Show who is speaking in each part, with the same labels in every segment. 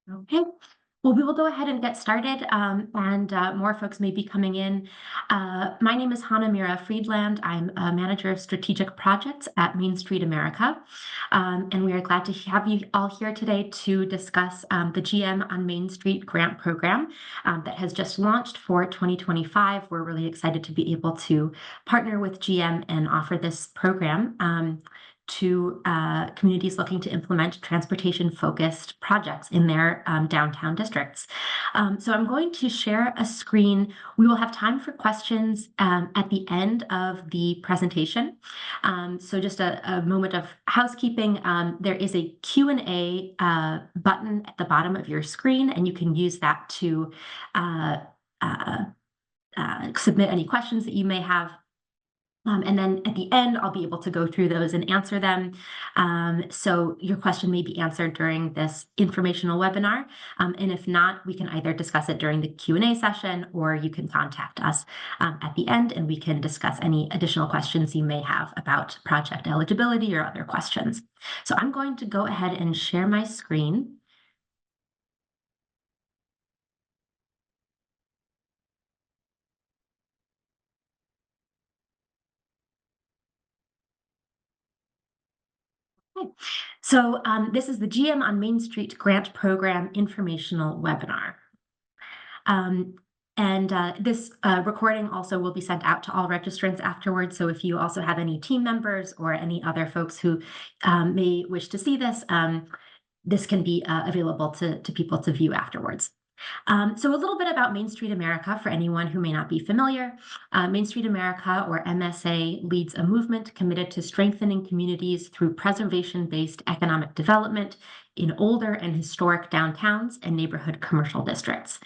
Speaker 1: Okay. Well, we will go ahead and get started, and more folks may be coming in. My name is Hannah Mira Friedland. I'm a manager of strategic projects at Main Street America, and we are glad to have you all here today to discuss the GM on Main Street grant program that has just launched for 2025. We're really excited to be able to partner with GM and offer this program. To communities looking to implement transportation-focused projects in their downtown districts. So I'm going to share a screen. We will have time for questions at the end of the presentation. So just a moment of housekeeping. There is a Q&A button at the bottom of your screen, and you can use that to submit any questions that you may have. And then at the end, I'll be able to go through those and answer them. So your question may be answered during this informational webinar. And if not, we can either discuss it during the Q&A session, or you can contact us at the end, and we can discuss any additional questions you may have about project eligibility or other questions. So I'm going to go ahead and share my screen. Okay. So this is the GM on Main Street Grant Program informational webinar. This recording also will be sent out to all registrants afterwards. So if you also have any team members or any other folks who may wish to see this, this can be available to people to view afterwards. So a little bit about Main Street America for anyone who may not be familiar. Main Street America, or MSA, leads a movement committed to strengthening communities through preservation-based economic development in older and historic downtowns and neighborhood commercial districts.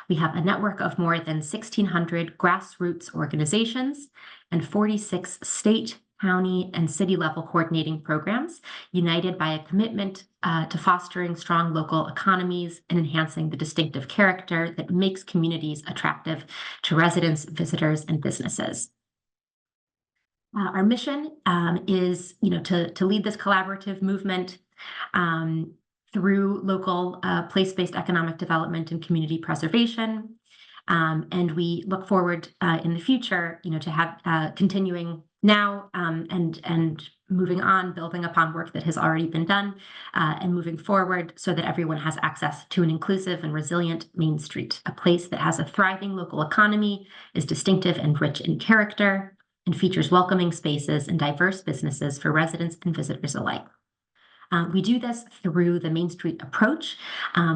Speaker 1: We have a network of more than 1,600 grassroots organizations and 46 state, county, and city level coordinating programs, united by a commitment to fostering strong local economies and enhancing the distinctive character that makes communities attractive to residents, visitors, and businesses. Our mission is, to lead this collaborative movement through local place-based economic development and community preservation. And we look forward in the future, to have continuing now and moving on, building upon work that has already been done, and moving forward so that everyone has access to an inclusive and resilient Main Street, a place that has a thriving local economy, is distinctive and rich in character, and features welcoming spaces and diverse businesses for residents and visitors alike. We do this through the Main Street approach,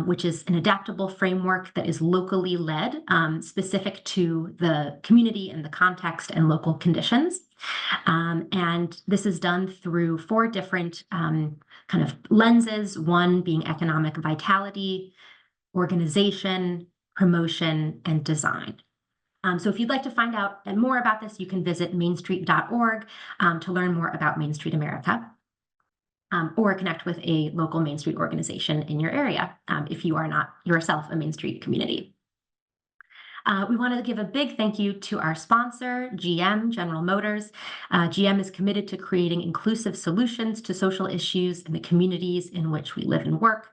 Speaker 1: which is an adaptable framework that is locally led, specific to the community and the context and local conditions. And this is done through 4 different kind of lenses, one being economic vitality, organization, promotion, and design. So if you'd like to find out more about this, you can visit mainstreet.org to learn more about Main Street America. Or connect with a local Main Street organization in your area if you are not yourself a Main Street community. We want to give a big thank you to our sponsor, GM, General Motors. GM is committed to creating inclusive solutions to social issues in the communities in which we live and work.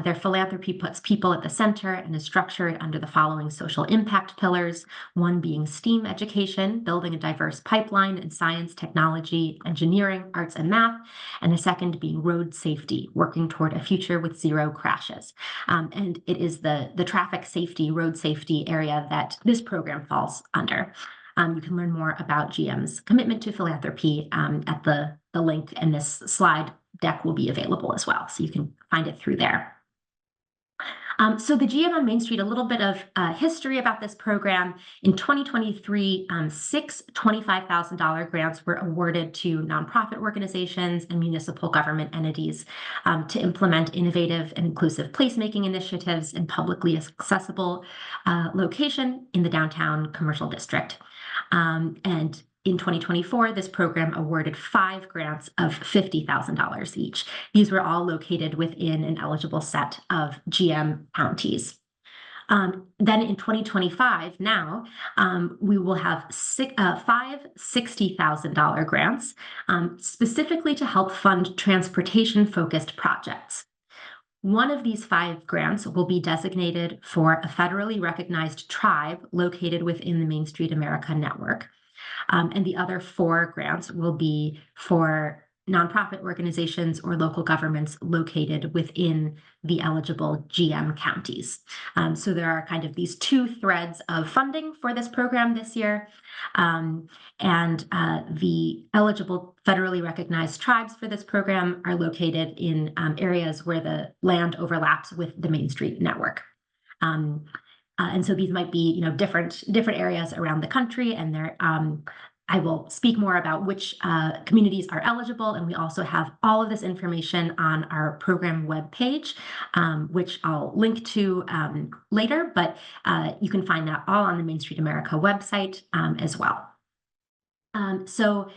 Speaker 1: Their philanthropy puts people at the center and is structured under the following social impact pillars, one being STEAM education, building a diverse pipeline in science, technology, engineering, arts, and math, and the second being road safety, working toward a future with 0 crashes. And it is the traffic safety, road safety area that this program falls under. You can learn more about GM's commitment to philanthropy at the link, and this slide deck will be available as well, so you can find it through there. So the GM on Main Street, a little bit of history about this program. In 2023, 6 $25,000 grants were awarded to nonprofit organizations and municipal government entities to implement innovative and inclusive placemaking initiatives in publicly accessible location in the downtown commercial district. And in 2024, this program awarded 5 grants of $50,000 each. These were all located within an eligible set of GM counties. Then in 2025, now, we will have 5 $60,000 grants, specifically to help fund transportation-focused projects. One of these 5 grants will be designated for a federally recognized tribe located within the Main Street America network. And the other 4 grants will be for nonprofit organizations or local governments located within the eligible GM counties. So there are kind of these 2 threads of funding for this program this year. And the eligible federally recognized tribes for this program are located in areas where the land overlaps with the Main Street network. And so these might be, different areas around the country, and I will speak more about which communities are eligible, and we also have all of this information on our program webpage, which I'll link to later, but you can find that all on the Main Street America website as well. So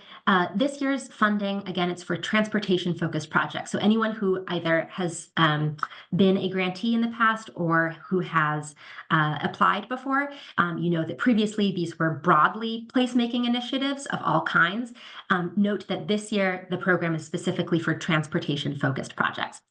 Speaker 1: this year's funding, again, it's for transportation-focused projects. So anyone who either has been a grantee in the past or who has applied before, you know that previously these were broadly placemaking initiatives of all kinds. Note that this year the program is specifically for transportation-focused projects.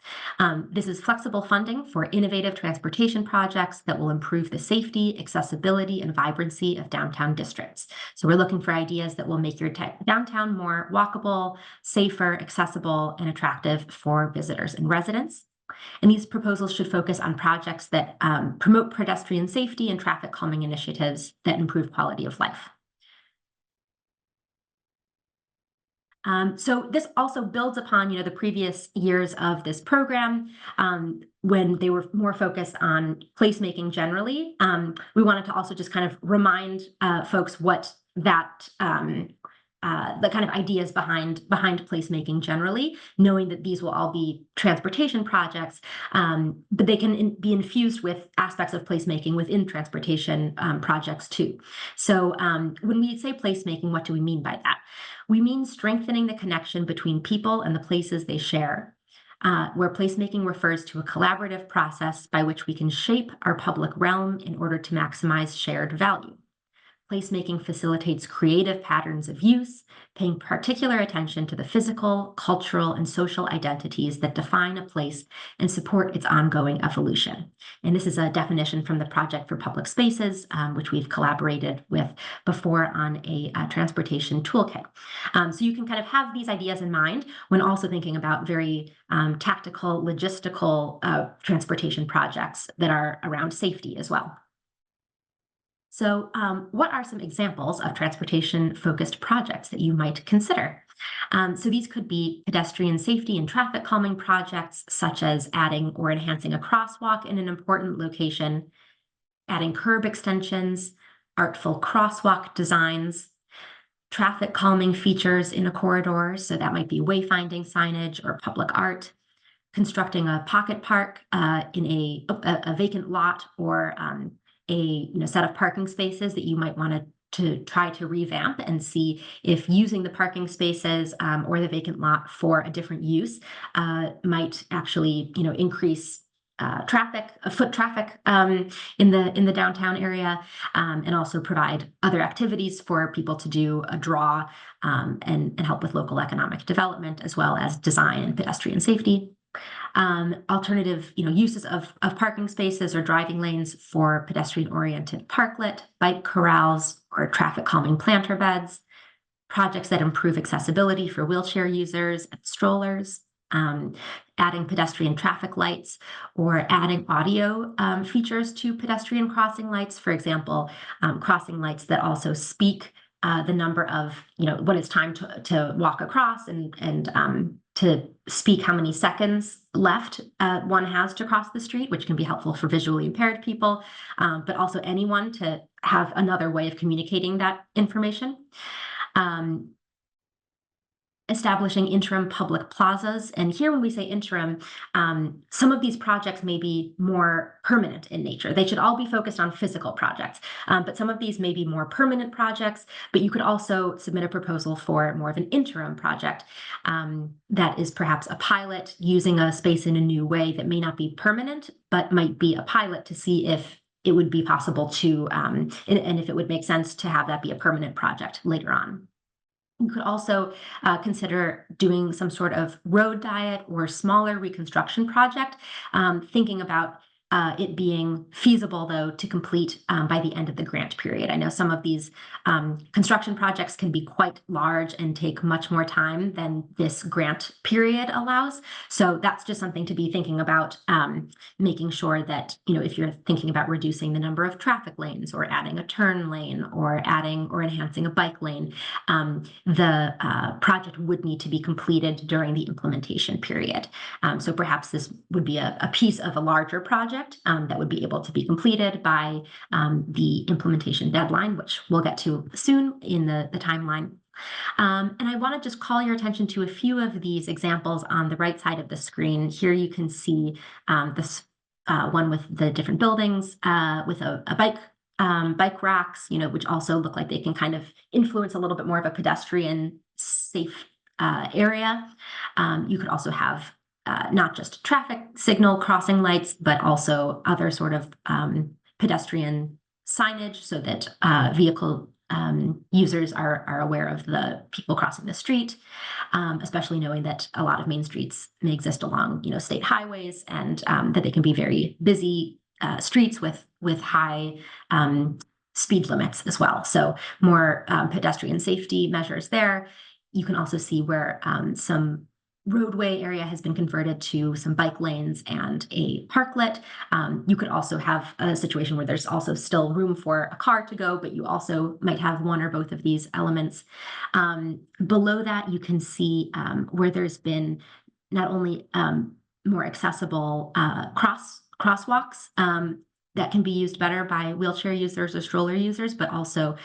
Speaker 1: This is flexible funding for innovative transportation projects that will improve the safety, accessibility, and vibrancy of downtown districts. So we're looking for ideas that will make your downtown more walkable, safer, accessible, and attractive for visitors and residents. And these proposals should focus on projects that promote pedestrian safety and traffic calming initiatives that improve quality of life. So this also builds upon, the previous years of this program when they were more focused on placemaking generally. We wanted to also just kind of remind folks what that the kind of ideas behind placemaking generally, knowing that these will all be transportation projects, but they can be infused with aspects of placemaking within transportation projects too. So when we say placemaking, what do we mean by that? We mean strengthening the connection between people and the places they share, where placemaking refers to a collaborative process by which we can shape our public realm in order to maximize shared value. Placemaking facilitates creative patterns of use, paying particular attention to the physical, cultural, and social identities that define a place and support its ongoing evolution. And this is a definition from the Project for Public Spaces, which we've collaborated with before on a transportation toolkit. So you can kind of have these ideas in mind when also thinking about very tactical, logistical transportation projects that are around safety as well. So what are some examples of transportation-focused projects that you might consider? So these could be pedestrian safety and traffic calming projects, such as adding or enhancing a crosswalk in an important location, adding curb extensions, artful crosswalk designs, traffic calming features in a corridor, so that might be wayfinding signage or public art, constructing a pocket park in a vacant lot or a set of parking spaces that you might want to try to revamp and see if using the parking spaces or the vacant lot for a different use might actually increase foot traffic in the downtown area, and also provide other activities for people to do, a draw, and help with local economic development, as well as design and pedestrian safety. Alternative, uses of parking spaces or driving lanes for pedestrian-oriented parklet, bike corrals, or traffic calming planter beds, projects that improve accessibility for wheelchair users and strollers, adding pedestrian traffic lights, or adding audio features to pedestrian crossing lights, for example, crossing lights that also speak the number of, when it's time to walk across and to speak how many seconds left one has to cross the street, which can be helpful for visually impaired people, but also anyone to have another way of communicating that information. Establishing interim public plazas. And here, when we say interim, some of these projects may be more permanent in nature. They should all be focused on physical projects, but some of these may be more permanent projects, but you could also submit a proposal for more of an interim project that is perhaps a pilot using a space in a new way that may not be permanent, but might be a pilot to see if it would be possible to, and if it would make sense to have that be a permanent project later on. You could also consider doing some sort of road diet or smaller reconstruction project, thinking about it being feasible, though, to complete by the end of the grant period. I know some of these construction projects can be quite large and take much more time than this grant period allows. So that's just something to be thinking about, making sure that, if you're thinking about reducing the number of traffic lanes or adding a turn lane or adding or enhancing a bike lane, the project would need to be completed during the implementation period. So perhaps this would be a piece of a larger project that would be able to be completed by the implementation deadline, which we'll get to soon in the timeline. And I want to just call your attention to a few of these examples on the right side of the screen. Here you can see this one with the different buildings with a bike racks, which also look like they can kind of influence a little bit more of a pedestrian safe area. You could also have not just traffic signal crossing lights, but also other sort of pedestrian signage so that vehicle users are aware of the people crossing the street, especially knowing that a lot of main streets may exist along, state highways, and that they can be very busy streets with high speed limits as well. So more pedestrian safety measures there. You can also see where some roadway area has been converted to some bike lanes and a parklet. You could also have a situation where there's also still room for a car to go, but you also might have one or both of these elements. Below that, you can see where there's been not only more accessible crosswalks that can be used better by wheelchair users or stroller users, but also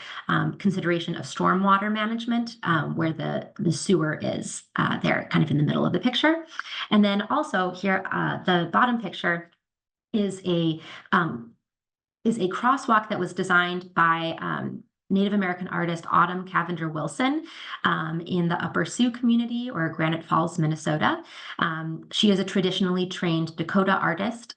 Speaker 1: consideration of stormwater management, where the sewer is there kind of in the middle of the picture. And then also here, the bottom picture is a crosswalk that was designed by Native American artist Autumn Cavender Wilson in the Upper Sioux community, or Granite Falls, Minnesota. She is a traditionally trained Dakota artist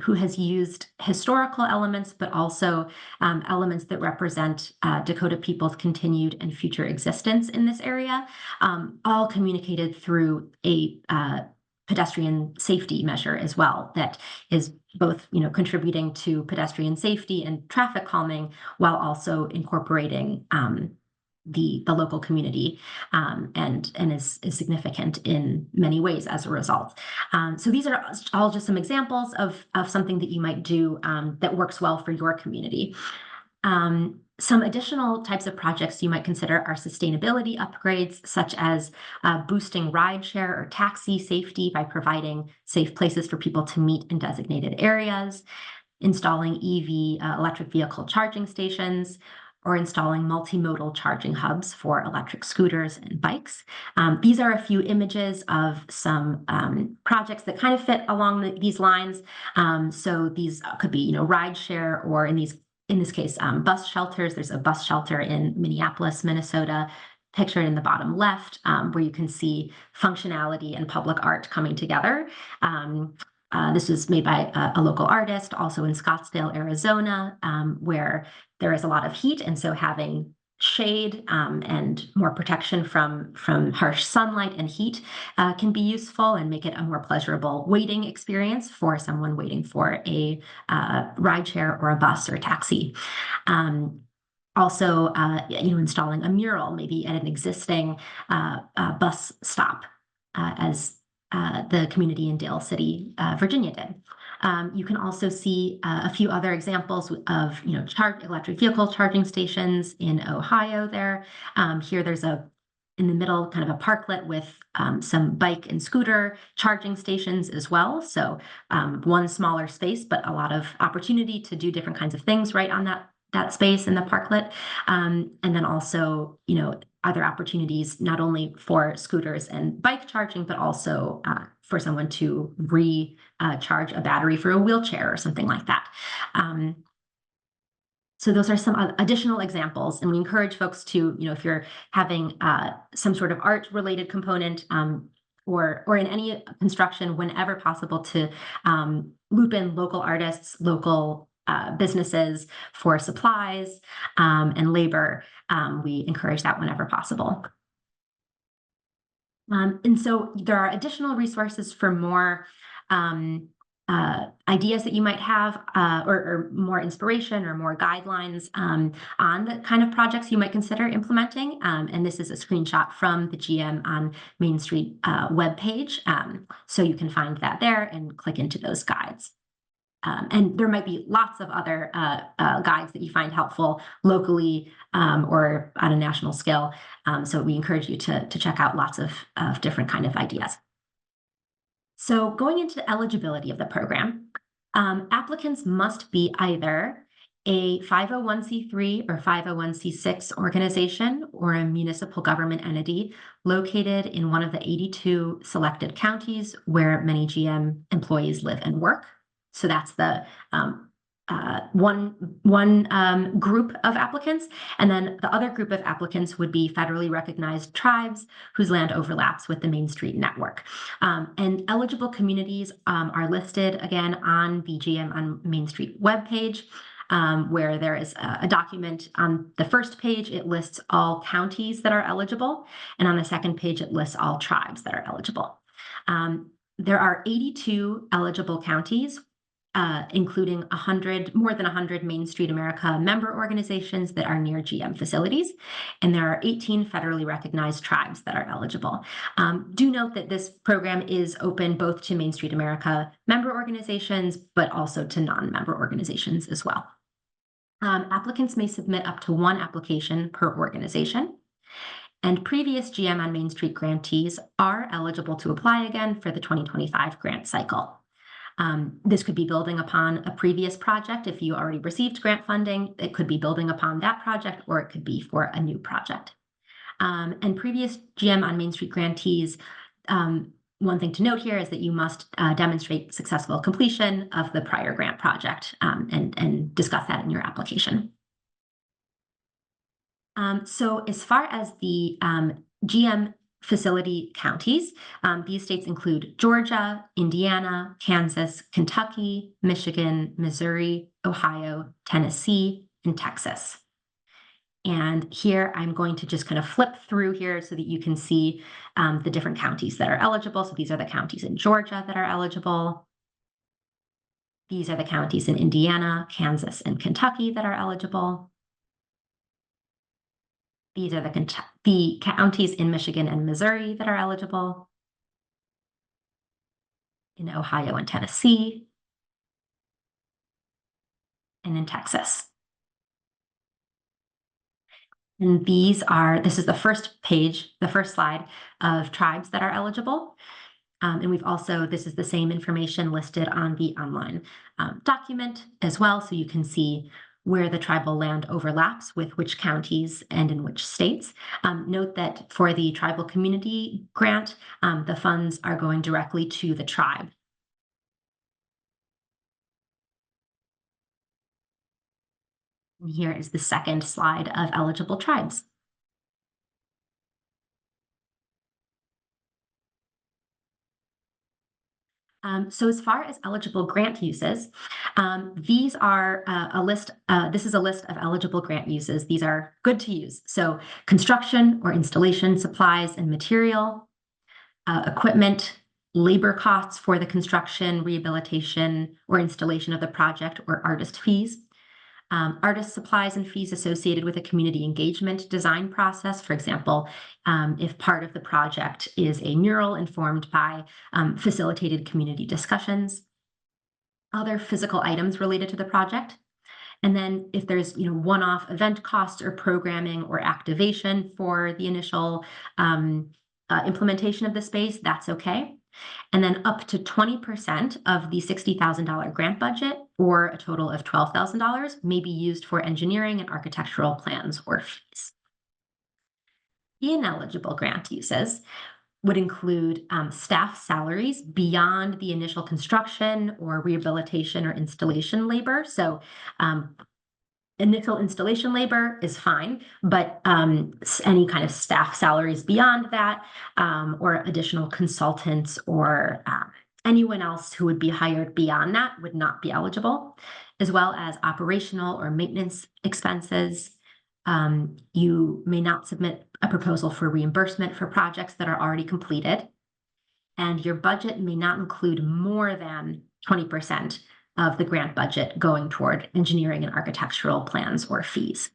Speaker 1: who has used historical elements, but also elements that represent Dakota people's continued and future existence in this area, all communicated through a pedestrian safety measure as well, that is both, contributing to pedestrian safety and traffic calming, while also incorporating the local community, and is significant in many ways as a result. So these are all just some examples of something that you might do that works well for your community. Some additional types of projects you might consider are sustainability upgrades, such as boosting rideshare or taxi safety by providing safe places for people to meet in designated areas, installing EV, electric vehicle charging stations, or installing multimodal charging hubs for electric scooters and bikes. These are a few images of some projects that kind of fit along these lines. So these could be, rideshare, or in this case, bus shelters. There's a bus shelter in Minneapolis, Minnesota, pictured in the bottom left, where you can see functionality and public art coming together. This was made by a local artist, also in Scottsdale, Arizona, where there is a lot of heat, and so having shade and more protection from harsh sunlight and heat can be useful and make it a more pleasurable waiting experience for someone waiting for a rideshare or a bus or a taxi. Also, installing a mural maybe at an existing bus stop, as the community in Dale City, Virginia did. You can also see a few other examples of, electric vehicle charging stations in Ohio there. Here there's in the middle, kind of a parklet with some bike and scooter charging stations as well. So one smaller space, but a lot of opportunity to do different kinds of things right on that space in the parklet. And then also, other opportunities, not only for scooters and bike charging, but also for someone to recharge a battery for a wheelchair or something like that. So those are some additional examples, and we encourage folks to, if you're having some sort of art-related component, or in any construction, whenever possible, to loop in local artists, local businesses for supplies and labor. We encourage that whenever possible. And so there are additional resources for more ideas that you might have, or more inspiration or more guidelines on the kind of projects you might consider implementing. And this is a screenshot from the GM on Main Street webpage. So you can find that there and click into those guides. And there might be lots of other guides that you find helpful locally or on a national scale. So we encourage you to check out lots of different kind of ideas. So going into eligibility of the program, applicants must be either a 501c3 or 501c6 organization or a municipal government entity located in one of the 82 selected counties where many GM employees live and work. So that's the one group of applicants. And then the other group of applicants would be federally recognized tribes whose land overlaps with the Main Street network. And eligible communities are listed again on the GM on Main Street webpage, where there is a document on the first page. It lists all counties that are eligible. And on the second page, it lists all tribes that are eligible. There are 82 eligible counties, including more than 100 Main Street America member organizations that are near GM facilities. And there are 18 federally recognized tribes that are eligible. Do note that this program is open both to Main Street America member organizations, but also to non-member organizations as well. Applicants may submit up to one application per organization. And previous GM on Main Street grantees are eligible to apply again for the 2025 grant cycle. This could be building upon a previous project. If you already received grant funding, it could be building upon that project, or it could be for a new project. And previous GM on Main Street grantees, one thing to note here is that you must demonstrate successful completion of the prior grant project and discuss that in your application. So as far as the GM facility counties, these states include Georgia, Indiana, Kansas, Kentucky, Michigan, Missouri, Ohio, Tennessee, and Texas. And here I'm going to just kind of flip through here so that you can see the different counties that are eligible. So these are the counties in Georgia that are eligible. These are the counties in Indiana, Kansas, and Kentucky that are eligible. These are the counties in Michigan and Missouri that are eligible, in Ohio and Tennessee, and in Texas. And this is the first page, the first slide of tribes that are eligible. And this is the same information listed on the online document as well, so you can see where the tribal land overlaps with which counties and in which states. Note that for the tribal community grant, the funds are going directly to the tribe. And here is the second slide of eligible tribes. So as far as eligible grant uses, these are a list. This is a list of eligible grant uses. These are good to use. So construction or installation supplies and material, equipment, labor costs for the construction, rehabilitation, or installation of the project, or artist fees. Artist supplies and fees associated with a community engagement design process. For example, if part of the project is a mural informed by facilitated community discussions, other physical items related to the project. And then if there's one-off event costs or programming or activation for the initial implementation of the space, that's okay. And then up to 20% of the $60,000 grant budget, or a total of $12,000, may be used for engineering and architectural plans or fees. Ineligible grant uses would include staff salaries beyond the initial construction or rehabilitation or installation labor. So initial installation labor is fine, but any kind of staff salaries beyond that, or additional consultants or anyone else who would be hired beyond that would not be eligible, as well as operational or maintenance expenses, You may not submit a proposal for reimbursement for projects that are already completed, and your budget may not include more than 20% of the grant budget going toward engineering and architectural plans or fees.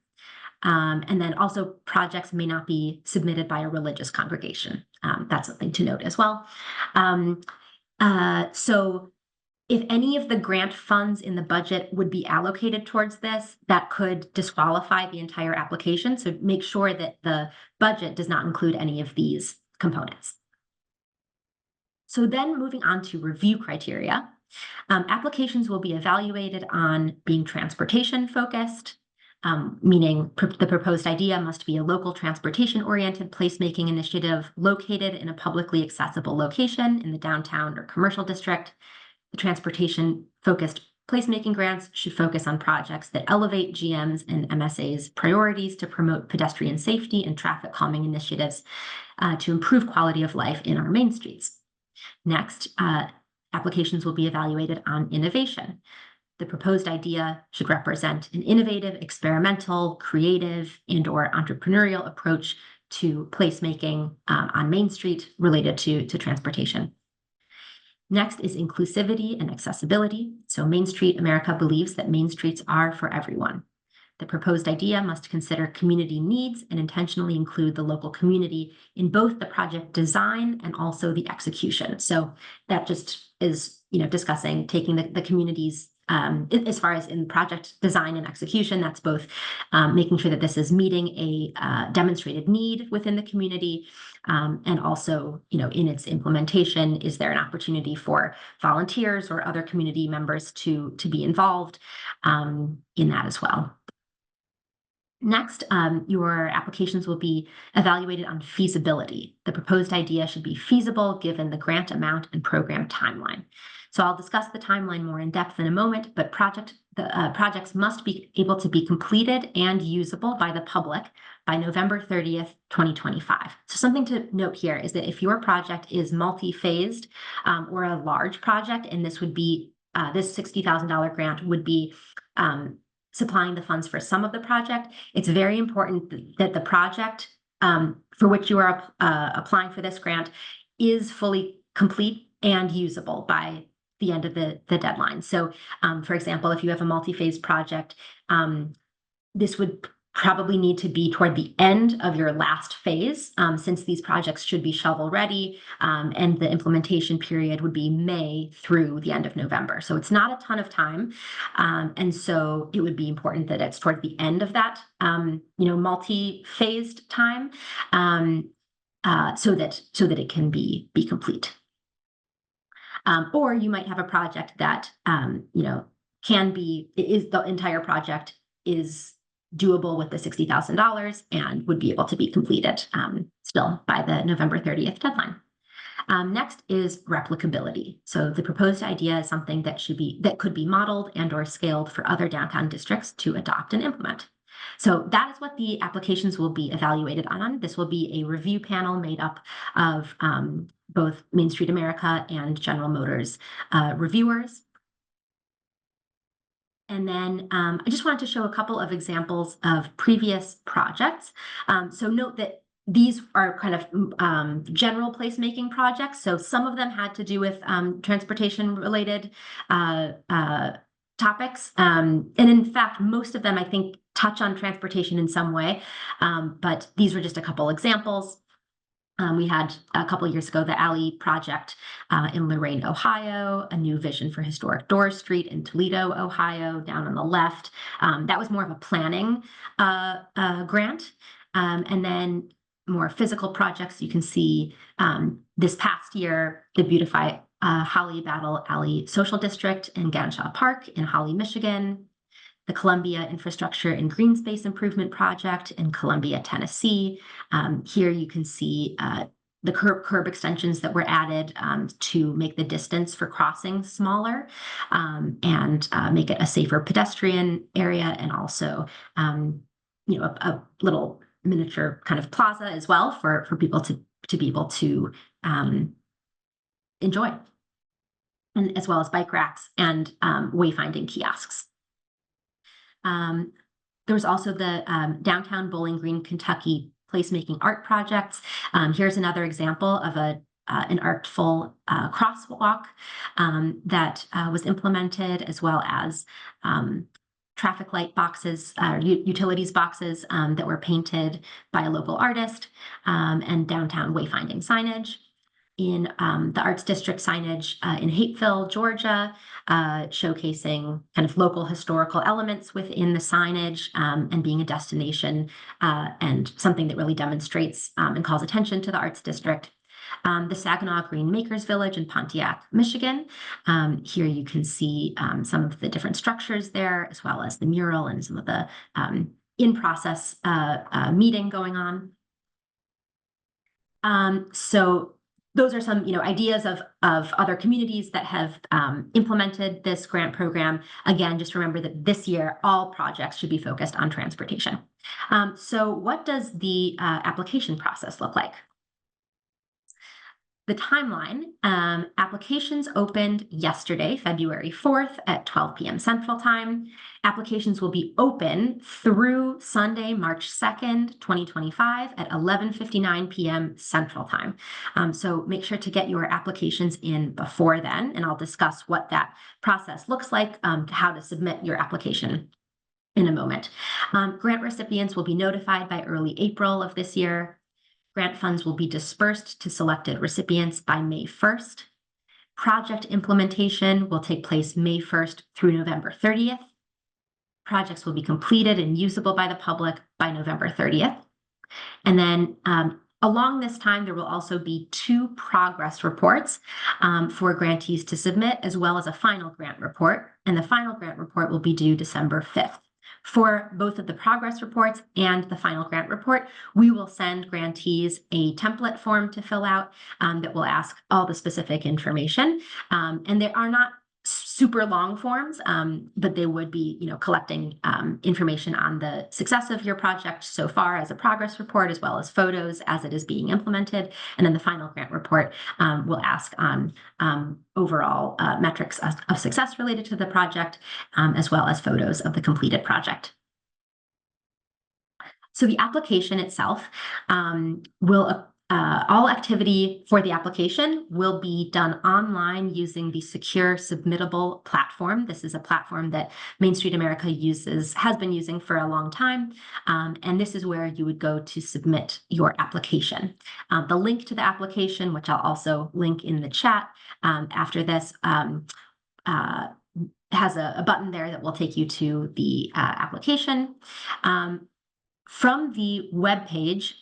Speaker 1: And then also projects may not be submitted by a religious congregation. That's something to note as well. So if any of the grant funds in the budget would be allocated towards this, that could disqualify the entire application. So make sure that the budget does not include any of these components. So then moving on to review criteria, applications will be evaluated on being transportation focused, meaning the proposed idea must be a local transportation-oriented placemaking initiative located in a publicly accessible location in the downtown or commercial district. The transportation-focused placemaking grants should focus on projects that elevate GM's and MSA's priorities to promote pedestrian safety and traffic calming initiatives to improve quality of life in our main streets. Next, applications will be evaluated on innovation. The proposed idea should represent an innovative, experimental, creative, and/or entrepreneurial approach to placemaking on Main Street related to transportation. Next is inclusivity and accessibility. So Main Street America believes that main streets are for everyone. The proposed idea must consider community needs and intentionally include the local community in both the project design and also the execution. So that just is, discussing taking the community's as far as in project design and execution, that's both making sure that this is meeting a demonstrated need within the community, and also, in its implementation, is there an opportunity for volunteers or other community members to be involved in that as well. Next, your applications will be evaluated on feasibility. The proposed idea should be feasible given the grant amount and program timeline. So I'll discuss the timeline more in depth in a moment, but projects must be able to be completed and usable by the public by November 30th, 2025. So something to note here is that if your project is multi-phased or a large project, and this would be this $60,000 grant would be supplying the funds for some of the project, it's very important that the project for which you are applying for this grant is fully complete and usable by the end of the deadline. So, for example, if you have a multi-phase project, this would probably need to be toward the end of your last phase, since these projects should be shovel ready, and the implementation period would be May through the end of November. So it's not a ton of time. And so it would be important that it's toward the end of that, multi-phased time, so that it can be complete. Or you might have a project that, the entire project is doable with the $60,000 and would be able to be completed still by the November 30th deadline. Next is replicability. So the proposed idea is something that could be modeled and/or scaled for other downtown districts to adopt and implement. So that is what the applications will be evaluated on. This will be a review panel made up of both Main Street America and General Motors reviewers. And then I just wanted to show a couple of examples of previous projects. So note that these are kind of general placemaking projects. So some of them had to do with transportation related topics. And in fact, most of them, I think, touch on transportation in some way. But these were just a couple examples. We had a couple of years ago the Alley project in Lorain, Ohio, a new vision for historic Dorr Street in Toledo, Ohio, down on the left. That was more of a planning grant. And then more physical projects, you can see this past year, the Beautify Holly Battle Alley Social District in Ganshaw Park in Holly, Michigan. The Columbia Infrastructure and Green Space Improvement Project in Columbia, Tennessee. Here you can see the curb extensions that were added to make the distance for crossing smaller and make it a safer pedestrian area, and also a little miniature kind of plaza as well for people to be able to enjoy, and as well as bike racks and wayfinding kiosks. There's also the Downtown Bowling Green, Kentucky placemaking art projects. Here's another example of an artful crosswalk that was implemented, as well as traffic light boxes, utilities boxes that were painted by a local artist, and downtown wayfinding signage. In the Arts District signage in Hapeville, Georgia, showcasing kind of local historical elements within the signage, and being a destination and something that really demonstrates and calls attention to the Arts District. The Saginaw Green Makers Village in Pontiac, Michigan. Here you can see some of the different structures there, as well as the mural and some of the in-process meeting going on. So those are some, ideas of other communities that have implemented this grant program. Again, just remember that this year, all projects should be focused on transportation. So what does the application process look like? The timeline, applications opened yesterday, February 4th at 12 p.m. Central Time. Applications will be open through Sunday, March 2nd, 2025 at 11:59 p.m. Central Time. So make sure to get your applications in before then, and I'll discuss what that process looks like, how to submit your application in a moment. Grant recipients will be notified by early April of this year. Grant funds will be dispersed to selected recipients by May 1st. Project implementation will take place May 1st through November 30th. Projects will be completed and usable by the public by November 30th. And then along this time, there will also be 2 progress reports for grantees to submit, as well as a final grant report. And the final grant report will be due December 5th. For both of the progress reports and the final grant report, we will send grantees a template form to fill out that will ask all the specific information. And they are not super long forms, but they would be, collecting information on the success of your project so far as a progress report, as well as photos as it is being implemented. And then the final grant report will ask on overall metrics of success related to the project, as well as photos of the completed project. So the application itself will all activity for the application will be done online using the secure submittable platform. This is a platform that Main Street America has been using for a long time. And this is where you would go to submit your application. The link to the application, which I'll also link in the chat after this, has a button there that will take you to the application. From the web page,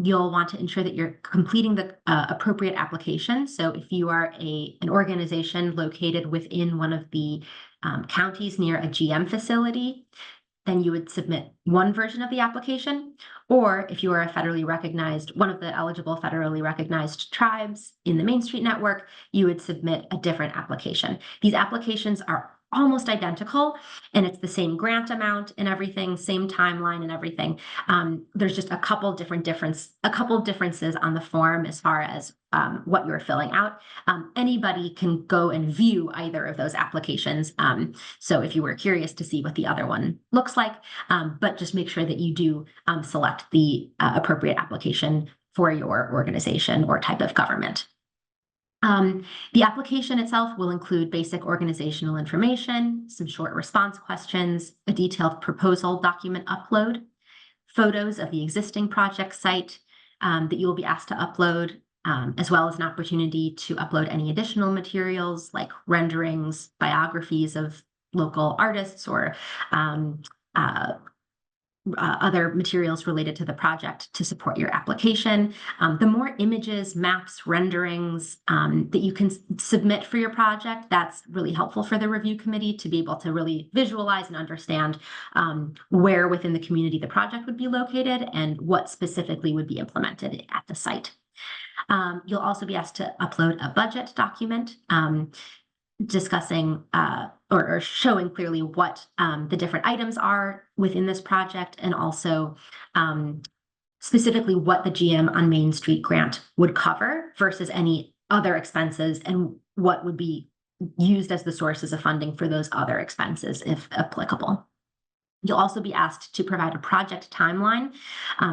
Speaker 1: you'll want to ensure that you're completing the appropriate application. So if you are an organization located within one of the counties near a GM facility, then you would submit one version of the application. Or if you are one of the eligible federally recognized tribes in the Main Street Network, you would submit a different application. These applications are almost identical, and it's the same grant amount and everything, same timeline and everything. There's just a couple differences on the form as far as what you're filling out. Anybody can go and view either of those applications. So if you were curious to see what the other one looks like, but just make sure that you do select the appropriate application for your organization or type of government. The application itself will include basic organizational information, some short response questions, a detailed proposal document upload, photos of the existing project site that you will be asked to upload, as well as an opportunity to upload any additional materials like renderings, biographies of local artists, or other materials related to the project to support your application. The more images, maps, renderings that you can submit for your project, that's really helpful for the review committee to be able to really visualize and understand where within the community the project would be located and what specifically would be implemented at the site. You'll also be asked to upload a budget document discussing or showing clearly what the different items are within this project, and also specifically what the GM on Main Street grant would cover versus any other expenses, and what would be used as the sources of funding for those other expenses if applicable. You'll also be asked to provide a project timeline,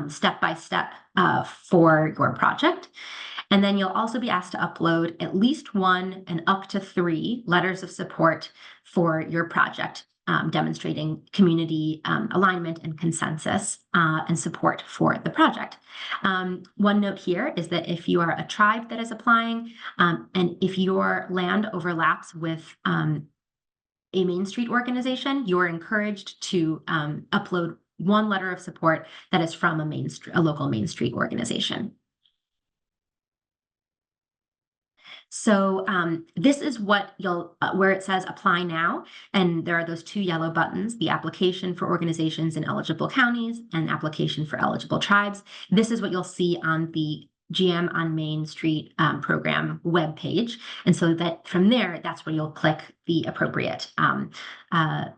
Speaker 1: step by step, for your project. And then you'll also be asked to upload at least 1 and up to 3 letters of support for your project, demonstrating community alignment and consensus and support for the project. One note here is that if you are a tribe that is applying, and if your land overlaps with a Main Street organization, you're encouraged to upload 1 letter of support that is from a local Main Street organization. So this is what you'll, where it says apply now, and there are those 2 yellow buttons, the application for organizations in eligible counties and application for eligible tribes. This is what you'll see on the GM on Main Street program webpage. And so that from there, that's where you'll click the appropriate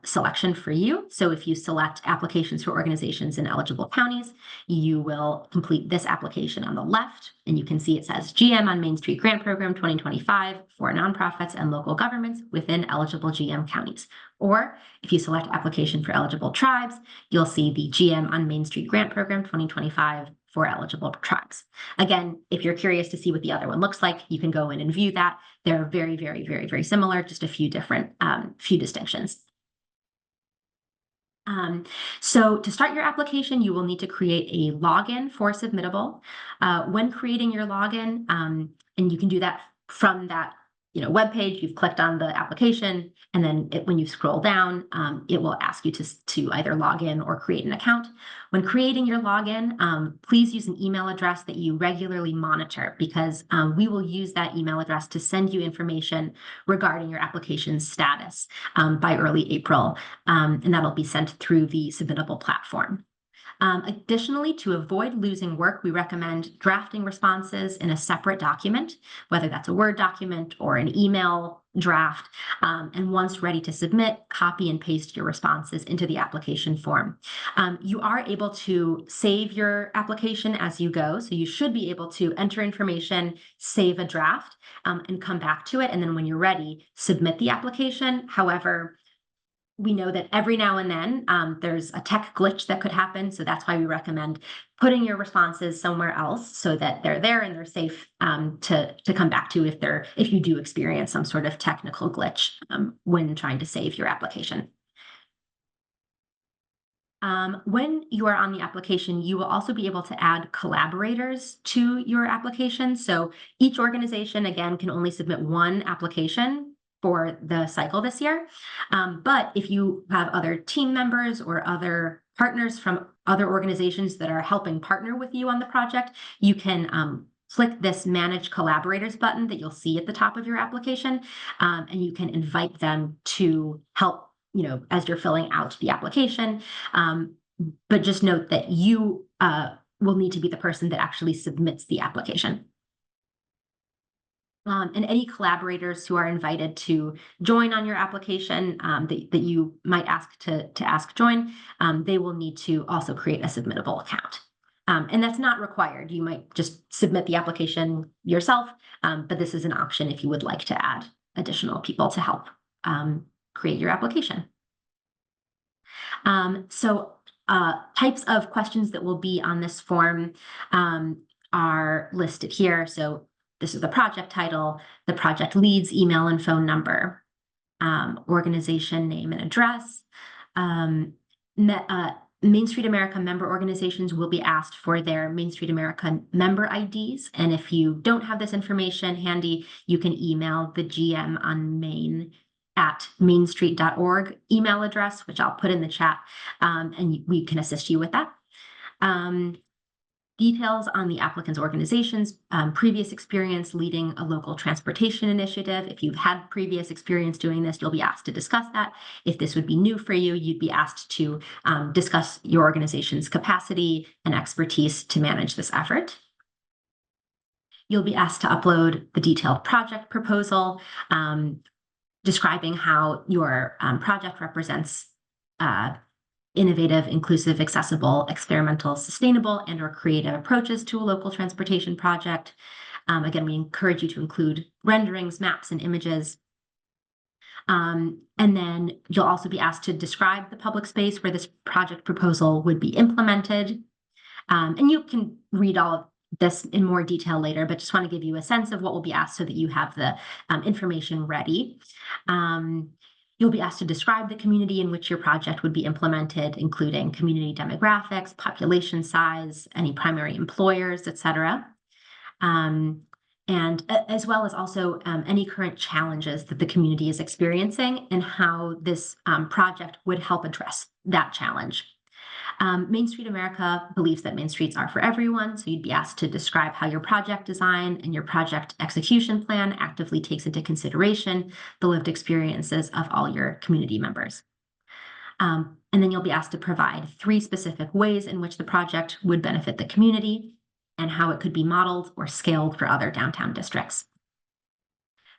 Speaker 1: selection for you. So if you select applications for organizations in eligible counties, you will complete this application on the left, and you can see it says GM on Main Street Grant Program 2025 for nonprofits and local governments within eligible GM counties. Or if you select application for eligible tribes, you'll see the GM on Main Street Grant Program 2025 for eligible tribes. Again, if you're curious to see what the other one looks like, you can go in and view that. They're very, very, very, very similar, just a few different, few distinctions. So to start your application, you will need to create a login for Submittable. When creating your login, and you can do that from that web page, you've clicked on the application, and then when you scroll down, it will ask you to either log in or create an account. When creating your login, please use an email address that you regularly monitor, because we will use that email address to send you information regarding your application's status by early April, and that'll be sent through the Submittable platform. Additionally, to avoid losing work, we recommend drafting responses in a separate document, whether that's a Word document or an email draft, and once ready to submit, copy and paste your responses into the application form. You are able to save your application as you go, so you should be able to enter information, save a draft, and come back to it, and then when you're ready, submit the application. However, we know that every now and then there's a tech glitch that could happen. So that's why we recommend putting your responses somewhere else so that they're there and they're safe to come back to if you do experience some sort of technical glitch when trying to save your application. When you are on the application, you will also be able to add collaborators to your application. So each organization, again, can only submit 1 application for the cycle this year. But if you have other team members or other partners from other organizations that are helping partner with you on the project, you can click this Manage Collaborators button that you'll see at the top of your application, and you can invite them to help, as you're filling out the application. But just note that you will need to be the person that actually submits the application. And any collaborators who are invited to join on your application that you might ask to join, they will need to also create a Submittable account. And that's not required. You might just submit the application yourself, but this is an option if you would like to add additional people to help create your application. So types of questions that will be on this form are listed here. So this is the project title, the project lead's email and phone number, organization name and address. Main Street America member organizations will be asked for their Main Street America member IDs. And if you don't have this information handy, you can email the GM on Main at mainstreet.org email address, which I'll put in the chat, and we can assist you with that. Details on the applicant's organization's previous experience leading a local transportation initiative. If you've had previous experience doing this, you'll be asked to discuss that. If this would be new for you, you'd be asked to discuss your organization's capacity and expertise to manage this effort. You'll be asked to upload the detailed project proposal, describing how your project represents innovative, inclusive, accessible, experimental, sustainable, and/or creative approaches to a local transportation project. Again, we encourage you to include renderings, maps, and images. And then you'll also be asked to describe the public space where this project proposal would be implemented. And you can read all of this in more detail later, but just want to give you a sense of what will be asked so that you have the information ready. You'll be asked to describe the community in which your project would be implemented, including community demographics, population size, any primary employers, et cetera. And as well as also any current challenges that the community is experiencing and how this project would help address that challenge. Main Street America believes that Main Streets are for everyone, so you'd be asked to describe how your project design and your project execution plan actively takes into consideration the lived experiences of all your community members. And then you'll be asked to provide 3 specific ways in which the project would benefit the community and how it could be modeled or scaled for other downtown districts.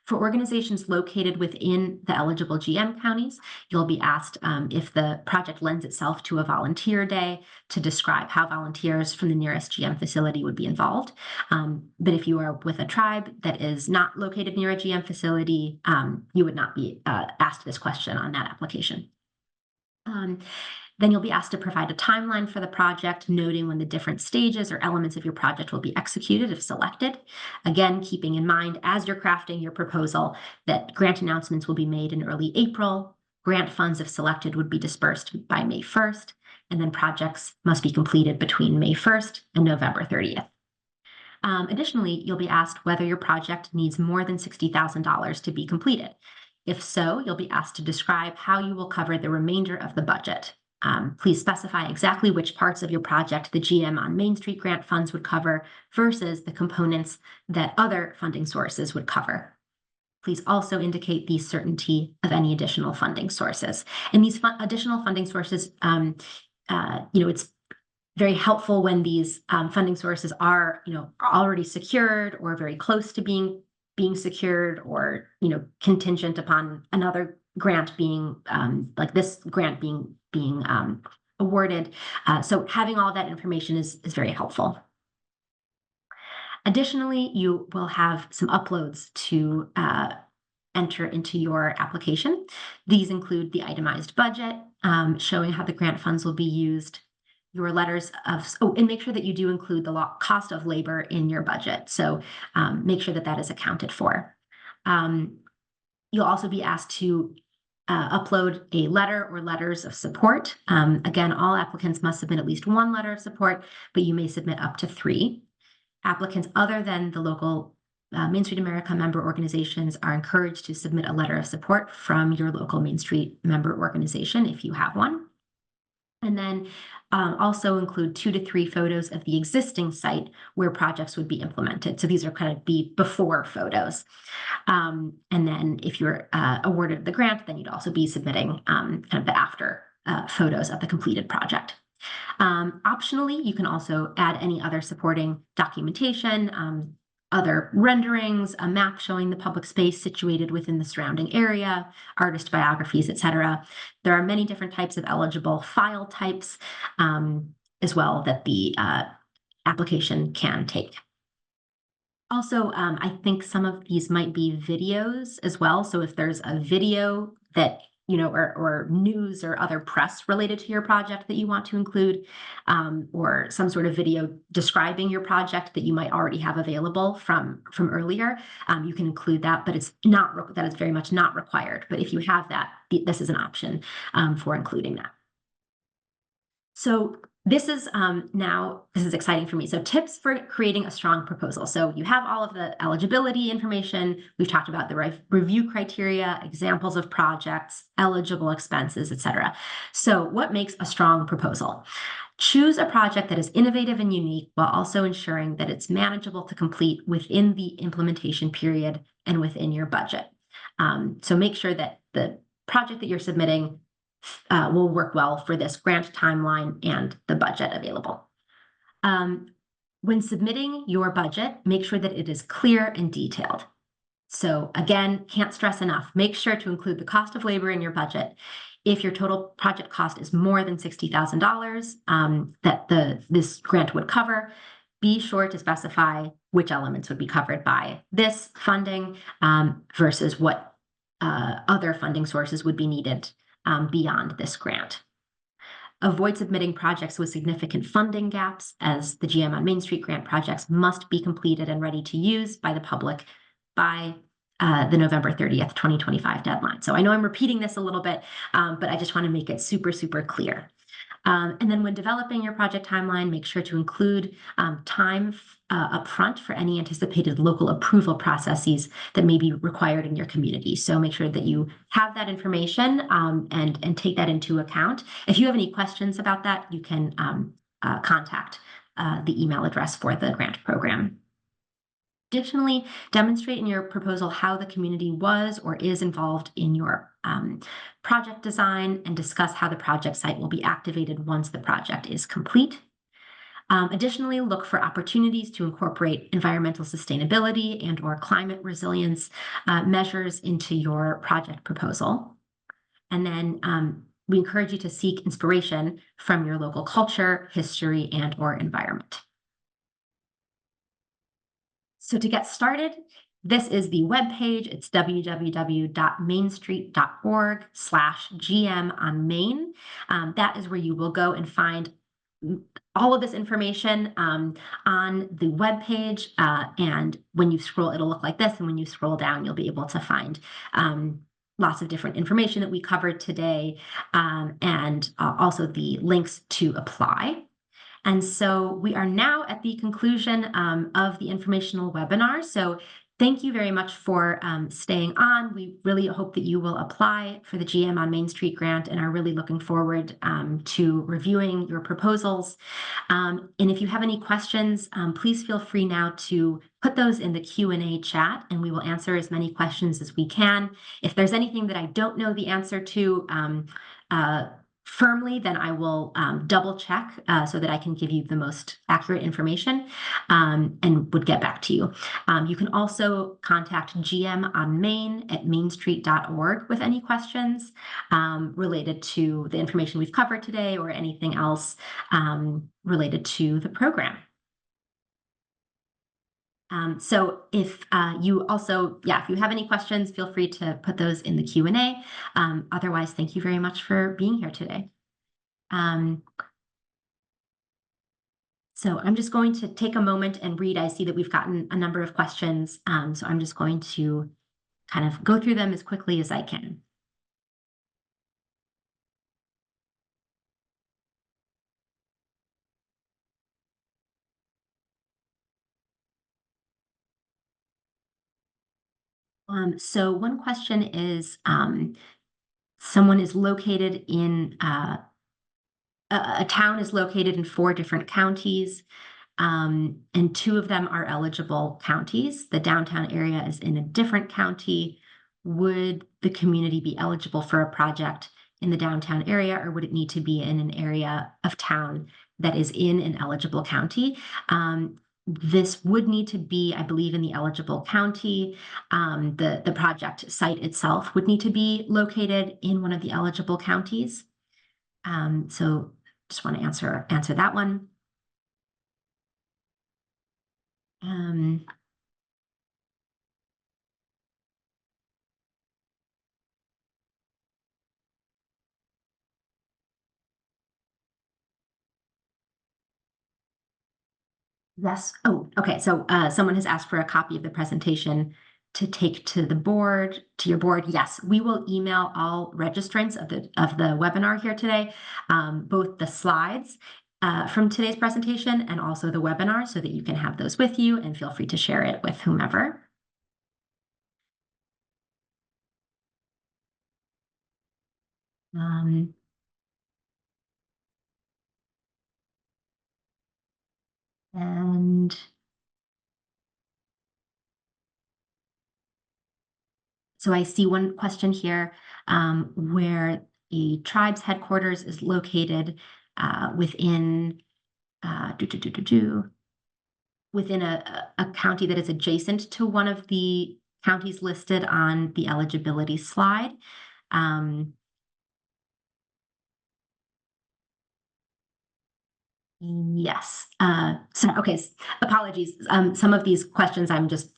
Speaker 1: For organizations located within the eligible GM counties, you'll be asked if the project lends itself to a volunteer day to describe how volunteers from the nearest GM facility would be involved. But if you are with a tribe that is not located near a GM facility, you would not be asked this question on that application. Then you'll be asked to provide a timeline for the project, noting when the different stages or elements of your project will be executed if selected. Again, keeping in mind as you're crafting your proposal that grant announcements will be made in early April, grant funds if selected would be dispersed by May 1st, and then projects must be completed between May 1st and November 30th. Additionally, you'll be asked whether your project needs more than $60,000 to be completed. If so, you'll be asked to describe how you will cover the remainder of the budget. Please specify exactly which parts of your project the GM on Main Street grant funds would cover versus the components that other funding sources would cover. Please also indicate the certainty of any additional funding sources. And these additional funding sources, it's very helpful when these funding sources are, already secured or very close to being secured, or contingent upon another grant being like this grant being awarded. So having all that information is very helpful. Additionally, you will have some uploads to enter into your application. These include the itemized budget, showing how the grant funds will be used, your letters of, and make sure that you do include the cost of labor in your budget. So make sure that that is accounted for. You'll also be asked to upload a letter or letters of support. Again, all applicants must submit at least 1 letter of support, but you may submit up to 3. Applicants other than the local Main Street America member organizations are encouraged to submit a letter of support from your local Main Street member organization if you have one. And then also include 2 to 3 photos of the existing site where projects would be implemented. So these are kind of the before photos. And then if you're awarded the grant, then you'd also be submitting kind of the after photos of the completed project. Optionally, you can also add any other supporting documentation, other renderings, a map showing the public space situated within the surrounding area, artist biographies, etc. There are many different types of eligible file types as well that the application can take. Also, I think some of these might be videos as well. So if there's a video that or news or other press related to your project that you want to include, or some sort of video describing your project that you might already have available from earlier, you can include that, but that is very much not required. But if you have that, this is an option for including that. So this is exciting for me. So tips for creating a strong proposal. So you have all of the eligibility information. We've talked about the review criteria, examples of projects, eligible expenses, etc. So what makes a strong proposal? Choose a project that is innovative and unique while also ensuring that it's manageable to complete within the implementation period and within your budget. So make sure that the project that you're submitting will work well for this grant timeline and the budget available. When submitting your budget, make sure that it is clear and detailed. So again, can't stress enough, make sure to include the cost of labor in your budget. If your total project cost is more than $60,000 that this grant would cover, be sure to specify which elements would be covered by this funding versus what other funding sources would be needed beyond this grant. Avoid submitting projects with significant funding gaps, as the GM on Main Street grant projects must be completed and ready to use by the public by the November 30th, 2025 deadline. So I know I'm repeating this a little bit, but I just want to make it super, super clear. And then when developing your project timeline, make sure to include time upfront for any anticipated local approval processes that may be required in your community. So make sure that you have that information and take that into account. If you have any questions about that, you can contact the email address for the grant program. Additionally, demonstrate in your proposal how the community was or is involved in your project design, and discuss how the project site will be activated once the project is complete. Additionally, look for opportunities to incorporate environmental sustainability and/or climate resilience measures into your project proposal. And then we encourage you to seek inspiration from your local culture, history, and/or environment. So to get started, this is the webpage. It's www.mainstreet.org/GM on Main. That is where you will go and find all of this information on the webpage. And when you scroll, it'll look like this. And when you scroll down, you'll be able to find lots of different information that we covered today, and also the links to apply. And so we are now at the conclusion of the informational webinar. So thank you very much for staying on. We really hope that you will apply for the GM on Main Street grant and are really looking forward to reviewing your proposals. And if you have any questions, please feel free now to put those in the Q&A chat, and we will answer as many questions as we can. If there's anything that I don't know the answer to firmly, then I will double check so that I can give you the most accurate information and would get back to you. You can also contact GM on Main at mainstreet.org with any questions related to the information we've covered today or anything else related to the program. So if you also, if you have any questions, feel free to put those in the Q&A. Otherwise, thank you very much for being here today. So I'm just going to take a moment and read. I see that we've gotten a number of questions, so I'm just going to kind of go through them as quickly as I can. So one question is, someone is located in, a town is located in 4 different counties, and 2 of them are eligible counties. The downtown area is in a different county. Would the community be eligible for a project in the downtown area, or would it need to be in an area of town that is in an eligible county? This would need to be, I believe, in the eligible county. The project site itself would need to be located in one of the eligible counties. So just want to answer that one. Yes. Oh, okay. So someone has asked for a copy of the presentation to take to the board, to your board. Yes, we will email all registrants of the webinar here today, both the slides from today's presentation and also the webinar, so that you can have those with you, and feel free to share it with whomever. And so I see one question here, where the tribe's headquarters is located within within a county that is adjacent to one of the counties listed on the eligibility slide. Yes. So, okay, apologies. Some of these questions I'm just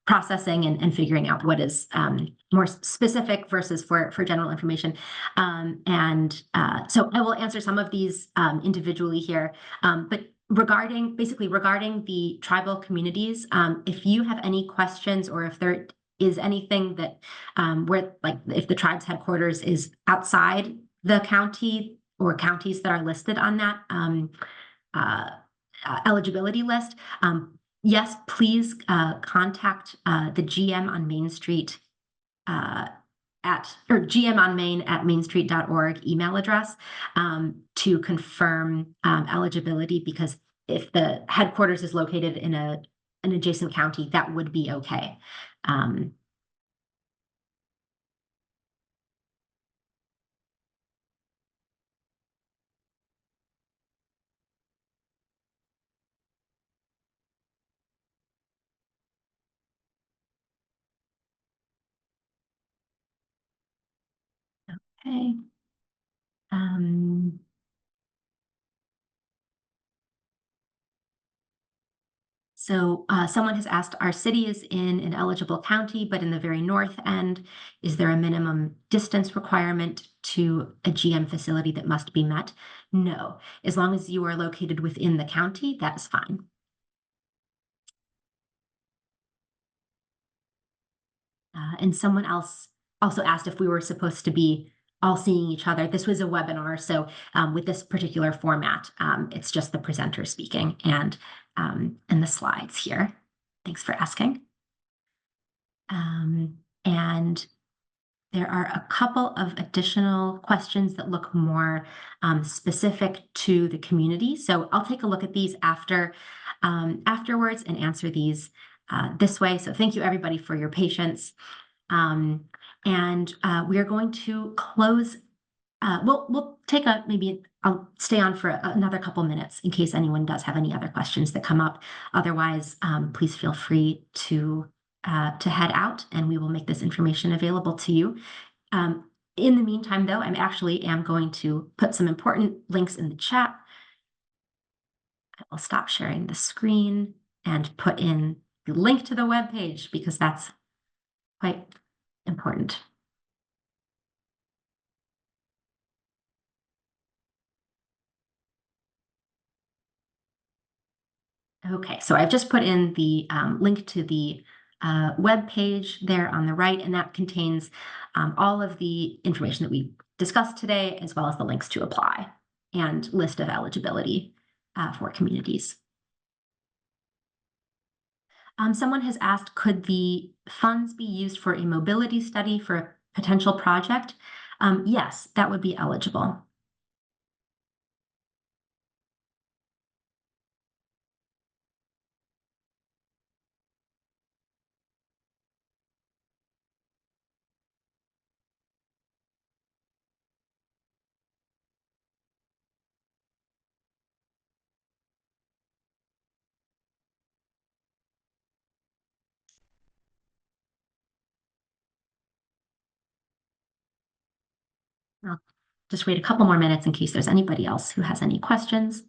Speaker 1: processing and figuring out what is more specific versus for general information. So I will answer some of these individually here, but regarding the tribal communities, if you have any questions or if there is anything that where, like, if the tribe's headquarters is outside the county or counties that are listed on that uh, eligibility list, yes, please contact the GM on Main Street GM on Main at mainstreet.org email address to confirm eligibility, because if the headquarters is located in an adjacent county, that would be okay. Okay. So someone has asked, our city is in an eligible county, but in the very north end. Is there a minimum distance requirement to a GM facility that must be met? No. As long as you are located within the county, that is fine. And someone else also asked if we were supposed to be all seeing each other. This was a webinar, so with this particular format, it's just the presenter speaking and the slides here. Thanks for asking. And there are a couple of additional questions that look more specific to the community. So I'll take a look at these afterwards and answer these this way. So thank you, everybody, for your patience. We are going to close. We'll take I'll stay on for another couple minutes in case anyone does have any other questions that come up. Otherwise, please feel free to head out, and we will make this information available to you. In the meantime, though, am going to put some important links in the chat. I will stop sharing the screen and put in the link to the web page because that's quite important. Okay, so I've just put in the link to the web page there on the right, and that contains all of the information that we discussed today, as well as the links to apply and list of eligibility for communities. Someone has asked, could the funds be used for a mobility study for a potential project? Yes, that would be eligible. I'll just wait a couple more minutes in case there's anybody else who has any questions.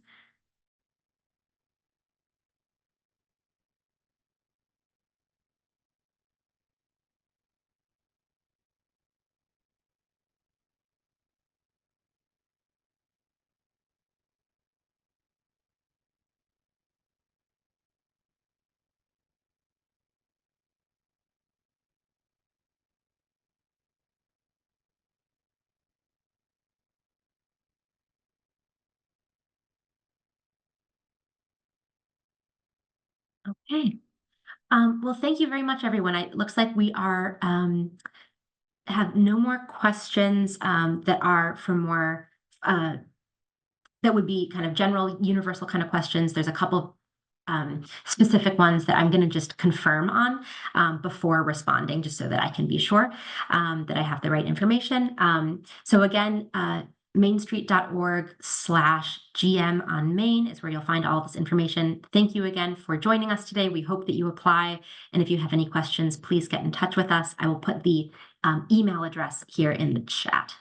Speaker 1: Okay. Well, thank you very much, everyone. It looks like we are have no more questions that are for more that would be kind of general, universal kind of questions. There's a couple specific ones that I'm going to just confirm on before responding, just so that I can be sure that I have the right information. So again, mainstreet.org/GM on Main is where you'll find all this information. Thank you again for joining us today. We hope that you apply. And if you have any questions, please get in touch with us. I will put the email address here in the chat.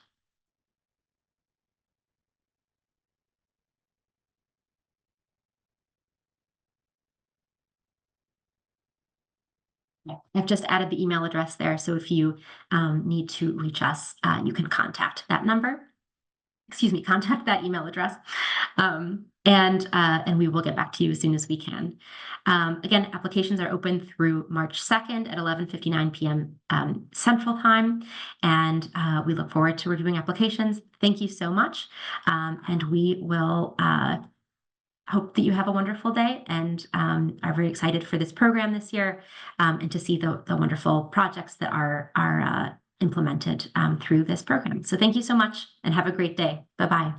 Speaker 1: I've just added the email address there, so if you need to reach us, you can contact that number. Excuse me, contact that email address, and we will get back to you as soon as we can. Again, applications are open through March 2nd at 11:59 p.m. Central Time, and we look forward to reviewing applications. Thank you so much, and we will hope that you have a wonderful day and are very excited for this program this year, and to see the wonderful projects that are implemented through this program. So thank you so much and have a great day. Bye-bye.